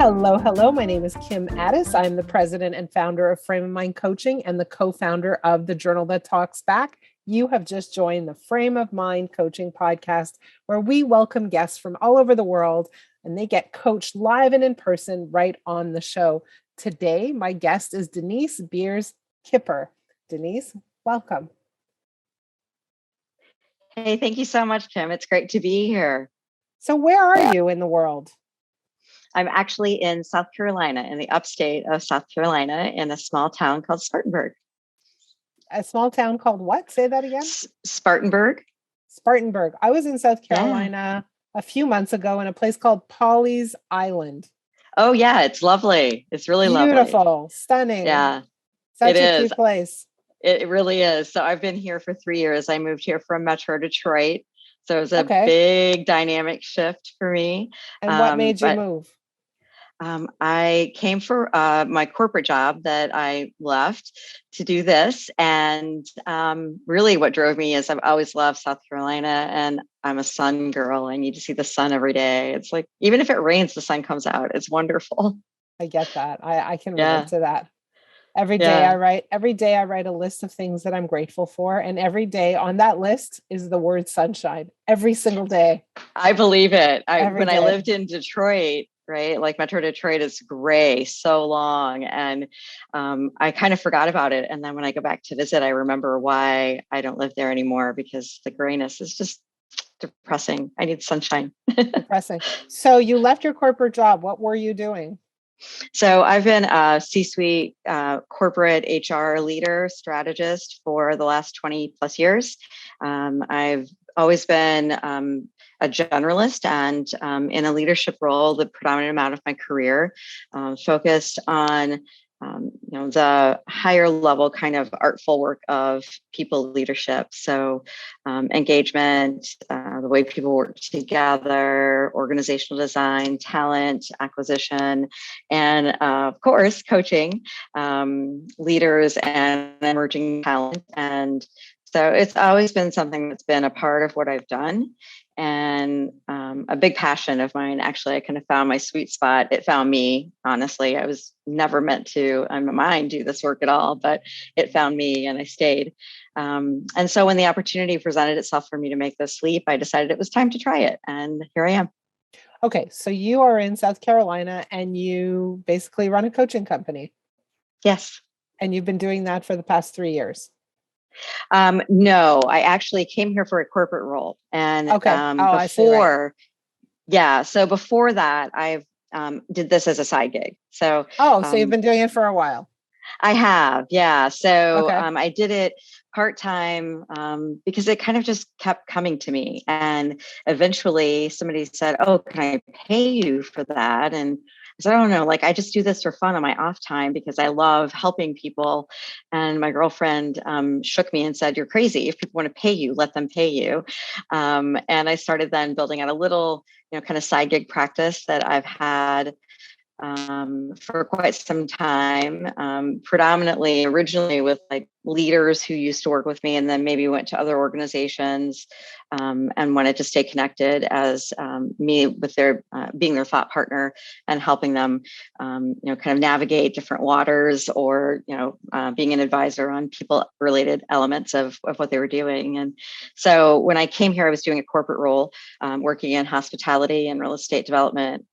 Hello, hello. My name is Kim Addis. I'm the president and founder of Frame of Mind Coaching and the co-founder of the Journal That Talks Back. You have just joined the Frame of Mind Coaching podcast, where we welcome guests from all over the world and they get coached live and in person right on the show. Today, my guest is Denise Beers Kiepper. Denise, welcome. Hey, thank you so much, Kim. It's great to be here. So where are you in the world? I'm actually in South Carolina, in the upstate of South Carolina, in a small town called Spartanburg. A small town called what? Say that again. Spartanburg. Spartanburg. I was in South Carolina a few months ago in a place called Pawleys Island. Oh, yeah. It's lovely. It's really Beautiful, stunning. Yeah, such a cute place. It really is. So I've been here for 3 years. I moved here from Metro Detroit. So it was a big dynamic shift for me. And what made you move? I came for my corporate job that I left to do this. And really what drove me is I've always loved South Carolina, and I'm a sun girl. I need to see the sun every day. It's like, even if it rains, the sun comes out. It's wonderful. I get that. I can relate to that. Every day I write a list of things that I'm grateful for. And every day on that list is the word sunshine. Every single day. I believe it. I lived in Detroit, right? Like Metro Detroit is gray so long. And I kind of forgot about it. And then when I go back to visit, I remember why I don't live there anymore, because the grayness is just depressing. I need sunshine. Depressing. So you left your corporate job. What were you doing? So I've been a C-suite corporate HR leader, strategist for the last 20 plus years. I've always been a generalist and in a leadership role the predominant amount of my career, focused on the higher level kind of artful work of people leadership. So engagement, the way people work together, organizational design, talent acquisition, and of course, coaching leaders and emerging talent. And so it's always been something that's been a part of what I've done. And a big passion of mine. Actually, I kind of found my sweet spot. It found me, honestly. I was never meant to, in my mind, do this work at all, but it found me and I stayed. And so when the opportunity presented itself for me to make this leap, I decided it was time to try it. And here I am. Okay, so you are in South Carolina and you basically run a coaching company. Yes. And you've been doing that for the past 3 years. No, I actually came here for a corporate role. And before that, I've did this as a side gig. So you've been doing it for a while. I have, yeah. So I did it part-time because it kind of just kept coming to me. And eventually somebody said, "Oh, can I pay you for that?" And I said, "I don't know, I just do this for fun on my off time because I love helping people." And my girlfriend shook me and said, "You're crazy. If people want to pay you, let them pay you." And I started then building out a little, kind of side gig practice that I've had for quite some time, predominantly originally with leaders who used to work with me and then maybe went to other organizations and wanted to stay connected as me with their being their thought partner and helping them, kind of navigate different waters or, being an advisor on people related elements of what they were doing. And so when I came here, I was doing a corporate role, working in hospitality and real estate development.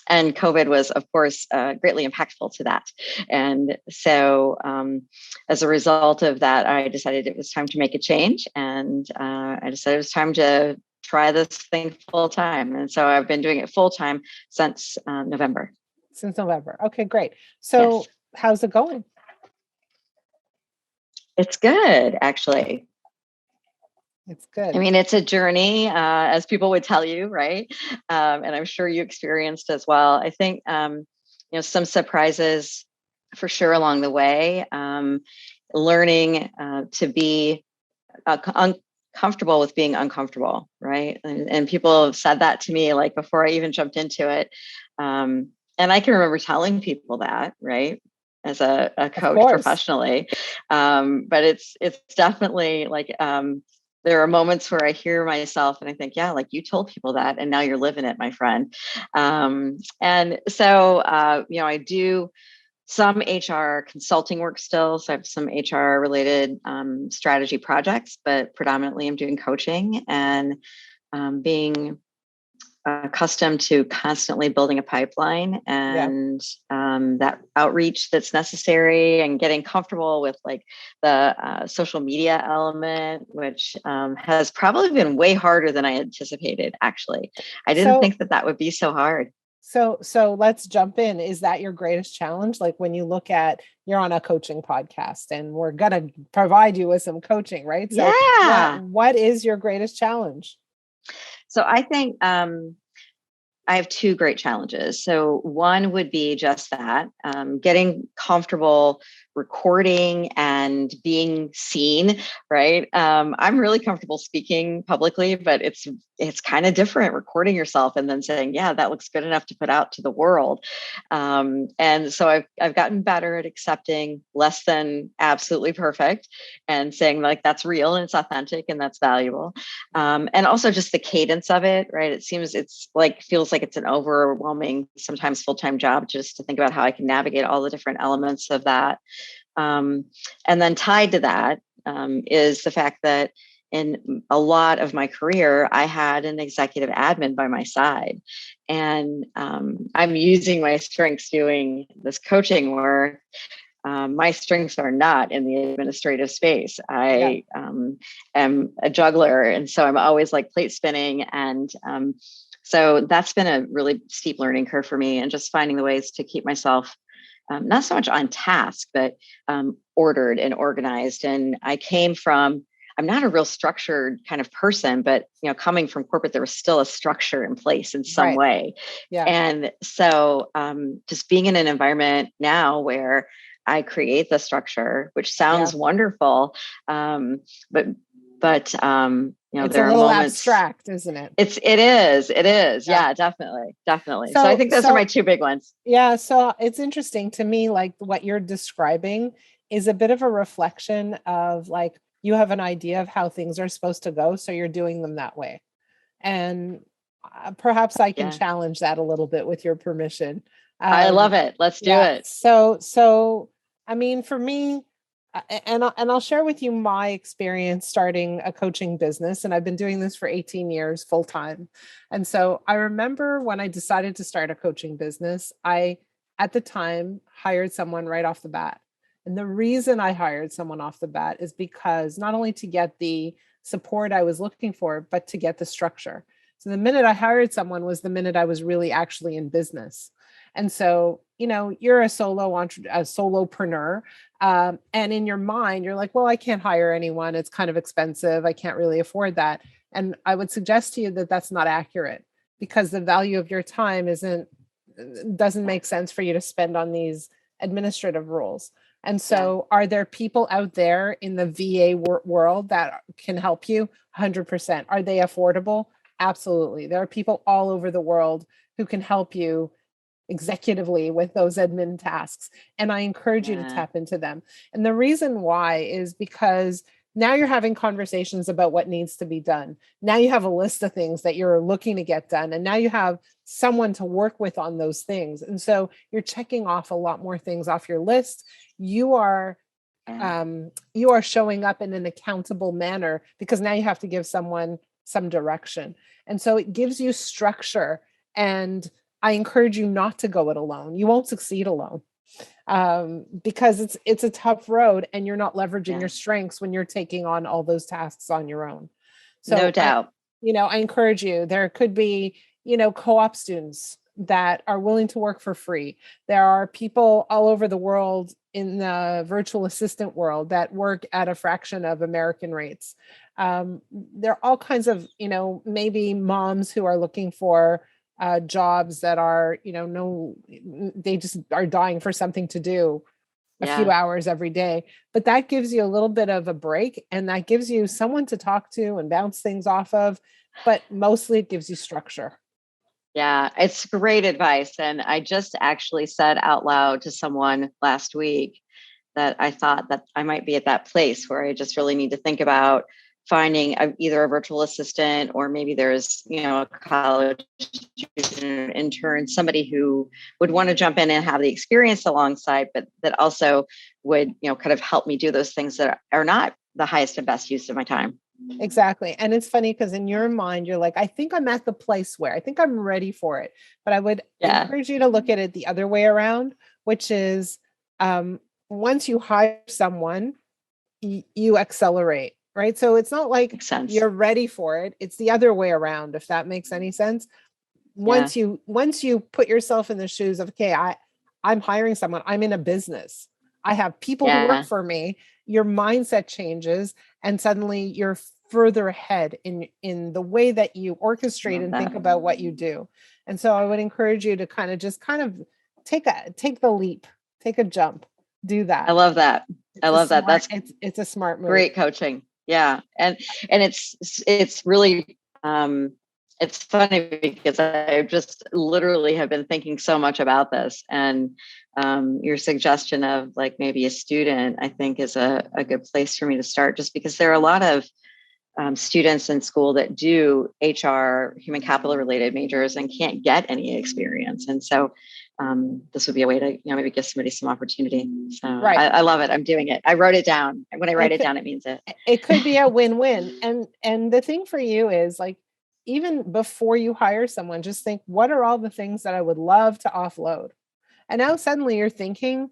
And COVID was, of course, greatly impactful to that. And so as a result of that, I decided it was time to make a change. And I decided it was time to try this thing full time. And so I've been doing it full time since November. Since November. Okay, great. So yes. How's it going? It's good, actually. It's good. I mean, it's a journey, as people would tell you, right? And I'm sure you experienced as well. I think, some surprises for sure along the way. Learning to be uncomfortable with being uncomfortable, right? And people have said that to me, before I even jumped into it. And I can remember telling people that, right? As a coach professionally. But it's definitely there are moments where I hear myself and I think, yeah, like you told people that, and now you're living it, my friend. And so, I do some HR consulting work still. So I have some HR related strategy projects, but predominantly I'm doing coaching and being accustomed to constantly building a pipeline and that outreach that's necessary, and getting comfortable with like the social media element, which has probably been way harder than I anticipated. Actually, I didn't think that would be so hard. So let's jump in. Is that your greatest challenge? Like when you look at, you're on a coaching podcast and we're going to provide you with some coaching, right? So what is your greatest challenge? So I think I have two great challenges. So one would be just that, getting comfortable recording and being seen, right? I'm really comfortable speaking publicly, but it's kind of different recording yourself and then saying, yeah, that looks good enough to put out to the world. And so I've gotten better at accepting less than absolutely perfect and saying like, that's real and it's authentic and that's valuable. And also just the cadence of it, right? Feels like it's an overwhelming, sometimes full-time job just to think about how I can navigate all the different elements of that. And then tied to that is the fact that in a lot of my career, I had an executive admin by my side. And I'm using my strengths doing this coaching work. My strengths are not in the administrative space. I am a juggler. And so I'm always like plate spinning. And so that's been a really steep learning curve for me, and just finding the ways to keep myself not so much on task, but ordered and organized. And I'm not a real structured kind of person, but coming from corporate, there was still a structure in place in some way. Yeah. And so just being in an environment now where I create the structure, which sounds wonderful, but it's there are a little moments, abstract, isn't it? It is. Yeah, definitely. So I think those are my two big ones. Yeah. So it's interesting to me, like what you're describing is a bit of a reflection of like, you have an idea of how things are supposed to go, so you're doing them that way. And perhaps I can challenge that a little bit with your permission. I love it. Let's do it. So I mean, for me, and I'll share with you my experience starting a coaching business. And I've been doing this for 18 years full time. And so I remember when I decided to start a coaching business, I, at the time, hired someone right off the bat. And the reason I hired someone off the bat is because not only to get the support I was looking for, but to get the structure. So the minute I hired someone was the minute I was really actually in business. And so, you're a solopreneur. And in your mind, you're like, well, I can't hire anyone. It's kind of expensive. I can't really afford that. And I would suggest to you that that's not accurate, because the value of your time doesn't make sense for you to spend on these administrative roles. And so are there people out there in the VA world that can help you? 100%. Are they affordable? Absolutely. There are people all over the world who can help you executively with those admin tasks. And I encourage you to tap into them. And the reason why is because now you're having conversations about what needs to be done. Now you have a list of things that you're looking to get done. And now you have someone to work with on those things. And so you're checking off a lot more things off your list. You are showing up in an accountable manner, because now you have to give someone some direction. And so it gives you structure. And I encourage you not to go it alone. You won't succeed alone. Because it's a tough road, and you're not leveraging your strengths when you're taking on all those tasks on your own. So no doubt. I encourage you. There could be, co-op students that are willing to work for free. There are people all over the world in the virtual assistant world that work at a fraction of American rates. There are all kinds of, maybe moms who are looking for jobs that are, they just are dying for something to do a few hours every day. But that gives you a little bit of a break, and that gives you someone to talk to and bounce things off of. But mostly it gives you structure. Yeah, it's great advice. And I just actually said out loud to someone last week that I thought that I might be at that place where I just really need to think about finding either a virtual assistant, or maybe there's, a college student, intern, somebody who would want to jump in and have the experience alongside, but that also would, kind of help me do those things that are not the highest and best use of my time. Exactly. And it's funny because in your mind, you're like, I think I'm at the place where I think I'm ready for it. But I would encourage you to look at it the other way around, which is once you hire someone, you accelerate, right? So it's not like you're ready for it. It's the other way around, if that makes any sense. Once you put yourself in the shoes of, okay, I'm hiring someone, I'm in a business, I have people who work for me, your mindset changes, and suddenly you're further ahead in the way that you orchestrate and think about what you do. And so I would encourage you to kind of take the leap, take a jump, do that. I love that. It's a smart move. Great coaching. Yeah. And it's really, it's funny because I just literally have been thinking so much about this, and your suggestion of like maybe a student, I think is a good place for me to start, just because there are a lot of students in school that do HR, human capital related majors, and can't get any experience. And so this would be a way to, maybe give somebody some opportunity. So I love it. I'm doing it. I wrote it down. When I write it down, it means it. It could be a win-win. And the thing for you is, like, even before you hire someone, just think, what are all the things that I would love to offload? And now suddenly you're thinking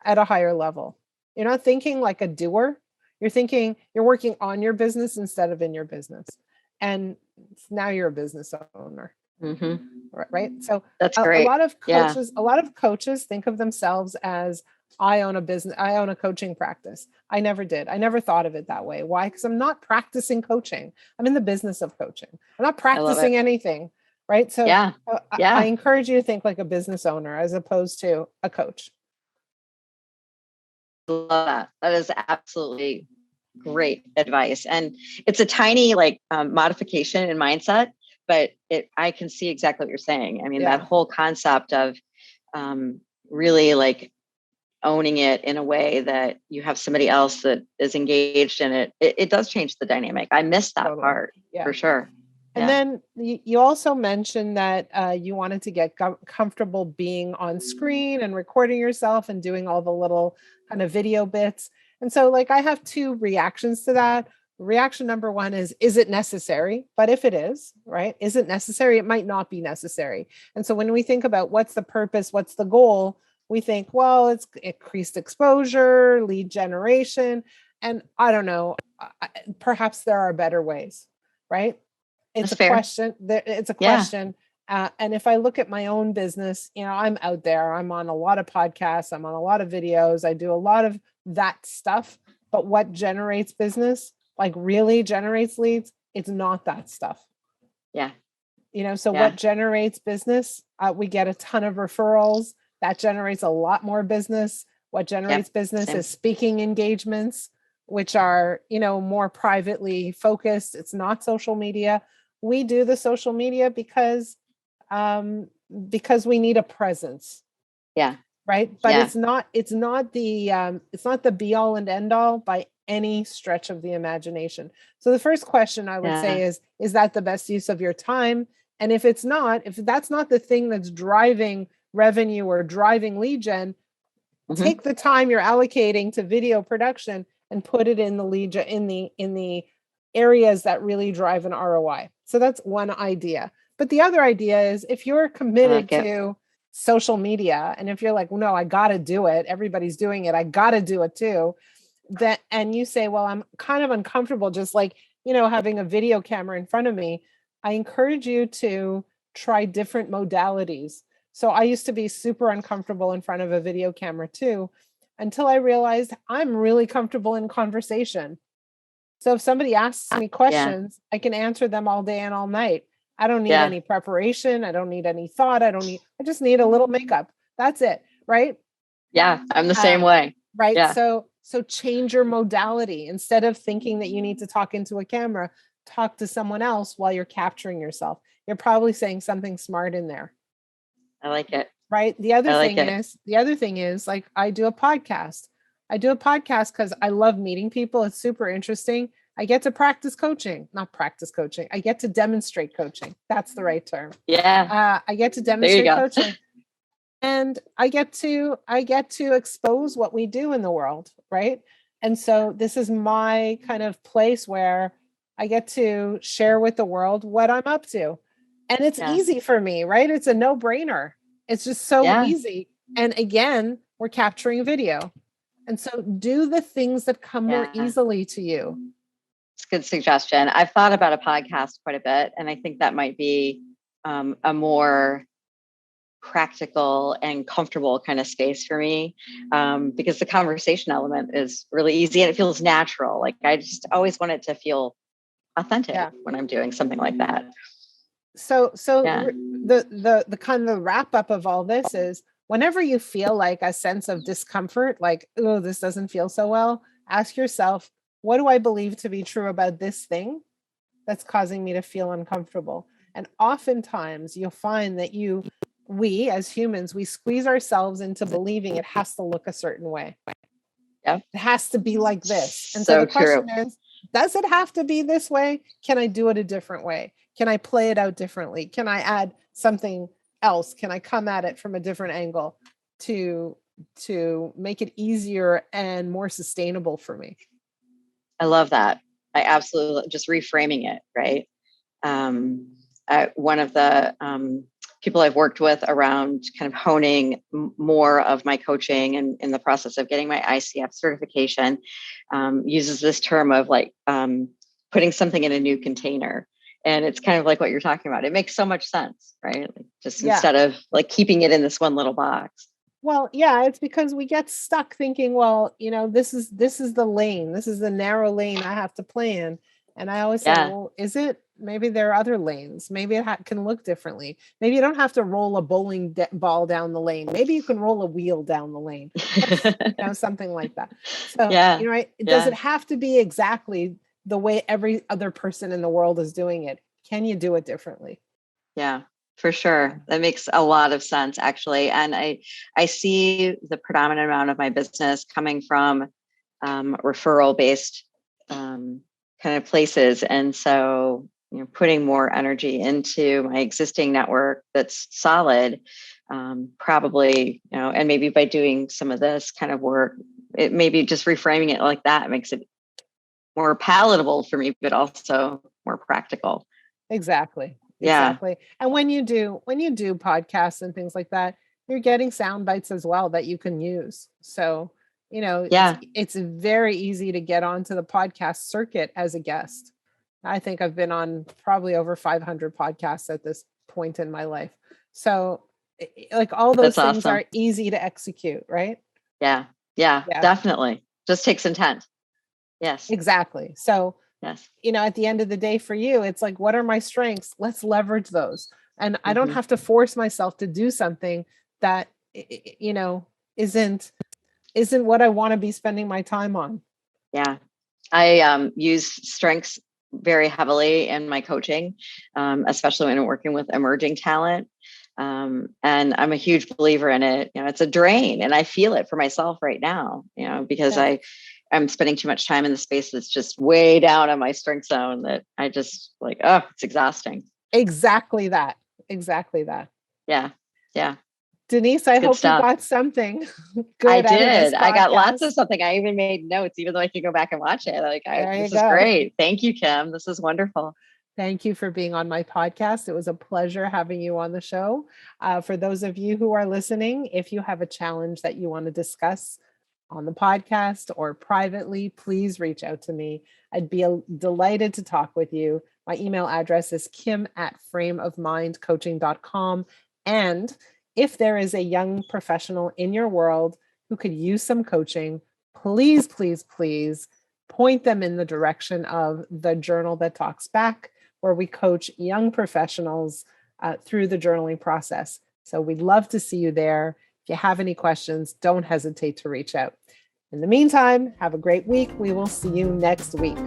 at a higher level. You're not thinking like a doer. You're thinking you're working on your business instead of in your business. And now you're a business owner. Mm-hmm. Right. So that's great. A lot of coaches think of themselves as, I own a business, I own a coaching practice. I never did. I never thought of it that way. Why? Because I'm not practicing coaching. I'm in the business of coaching. I'm not practicing anything. Right. So I encourage you to think like a business owner as opposed to a coach. Love that. That is absolutely great advice. And it's a tiny modification in mindset, but I can see exactly what you're saying. I mean, that whole concept of really like owning it in a way that you have somebody else that is engaged in it. It does change the dynamic. I missed that part for sure. And then you also mentioned that you wanted to get comfortable being on screen and recording yourself and doing all the little kind of video bits. And so I have two reactions to that. Reaction number one is it necessary? But if it is, right, is it necessary? It might not be necessary. And so when we think about what's the purpose, what's the goal, we think, well, it's increased exposure, lead generation. And I don't know, perhaps there are better ways, right? It's a question. It's a question. And if I look at my own business, I'm out there, I'm on a lot of podcasts, I'm on a lot of videos, I do a lot of that stuff. But what generates business, really generates leads, it's not that stuff. Yeah. What generates business? We get a ton of referrals. That generates a lot more business. What generates business is speaking engagements, which are, more privately focused. It's not social media. We do the social media because we need a presence. Yeah. Right. But it's not the be all and end all by any stretch of the imagination. So the first question I would say is that the best use of your time? And if that's not the thing that's driving revenue or driving lead gen, take the time you're allocating to video production and put it in the lead in the areas that really drive an ROI. So that's one idea. But the other idea is, if you're committed to social media, and if you're like, no, I got to do it, everybody's doing it, I got to do it too, and you say, well, I'm kind of uncomfortable just having a video camera in front of me, I encourage you to try different modalities. So I used to be super uncomfortable in front of a video camera too, until I realized I'm really comfortable in conversation. So if somebody asks me questions, I can answer them all day and all night. I don't need any preparation. I don't need any thought. I just need a little makeup. That's it. Right. Yeah. I'm the same way. Right. Yeah. So change your modality. Instead of thinking that you need to talk into a camera, talk to someone else while you're capturing yourself. You're probably saying something smart in there. I like it. Right. The other thing is I do a podcast. I do a podcast because I love meeting people. It's super interesting. I get to practice coaching, not practice coaching. I get to demonstrate coaching. That's the right term. Yeah. I get to demonstrate coaching. And I get to expose what we do in the world, right? And so this is my kind of place where I get to share with the world what I'm up to. And it's easy for me, right? It's a no-brainer. It's just so easy. And again, we're capturing video. And so do the things that come more easily to you. It's a good suggestion. I've thought about a podcast quite a bit, and I think that might be a more practical and comfortable kind of space for me, because the conversation element is really easy and it feels natural. Like I just always want it to feel authentic when I'm doing something like that. So the kind of the wrap up of all this is, whenever you feel like a sense of discomfort, like, oh, this doesn't feel so well, ask yourself, what do I believe to be true about this thing that's causing me to feel uncomfortable? And oftentimes you'll find that we as humans, we squeeze ourselves into believing it has to look a certain way. Yeah. It has to be like this. And so the question is, does it have to be this way? Can I do it a different way? Can I play it out differently? Can I add something else? Can I come at it from a different angle to make it easier and more sustainable for me? I love that. I absolutely, just reframing it, right? One of the people I've worked with around kind of honing more of my coaching and in the process of getting my ICF certification uses this term of like putting something in a new container. And it's kind of like what you're talking about. It makes so much sense, right? Like just instead of like keeping it in this one little box. Well, yeah, it's because we get stuck thinking, well, this is the lane. This is the narrow lane I have to play in. And I always say, well, is it? Maybe there are other lanes. Maybe it can look differently. Maybe you don't have to roll a bowling ball down the lane. Maybe you can roll a wheel down the lane. Something like that. So, does it have to be exactly the way every other person in the world is doing it? Can you do it differently? Yeah, for sure. That makes a lot of sense, actually. And I see the predominant amount of my business coming from referral-based kind of places. And so, putting more energy into my existing network that's solid, probably, and maybe by doing some of this kind of work, it maybe just reframing it like that makes it more palatable for me, but also more practical. Exactly. And when you do podcasts and things like that, you're getting sound bites as well that you can use. So, it's very easy to get onto the podcast circuit as a guest. I think I've been on probably over 500 podcasts at this point in my life. So like all those things are easy to execute, right? Yeah, definitely. Just takes intent. Yes. Exactly. So, at the end of the day for you, it's like, what are my strengths? Let's leverage those. And I don't have to force myself to do something that, isn't what I want to be spending my time on. Yeah. I use strengths very heavily in my coaching, especially when I'm working with emerging talent. And I'm a huge believer in it. It's a drain, and I feel it for myself right now, because I'm spending too much time in the space that's just way down on my strength zone that I just like, it's exhausting. Exactly that. Yeah. Denise, I hope you got something good. I did. I got lots of something. I even made notes, even though I can go back and watch it. This is great. Thank you, Kim. This is wonderful. Thank you for being on my podcast. It was a pleasure having you on the show. For those of you who are listening, if you have a challenge that you want to discuss on the podcast or privately, please reach out to me. I'd be delighted to talk with you. My email address is kim@frameofmindcoaching.com. And if there is a young professional in your world who could use some coaching, please, please, please point them in the direction of the Journal That Talks Back, where we coach young professionals through the journaling process. So we'd love to see you there. If you have any questions, don't hesitate to reach out. In the meantime, have a great week. We will see you next week.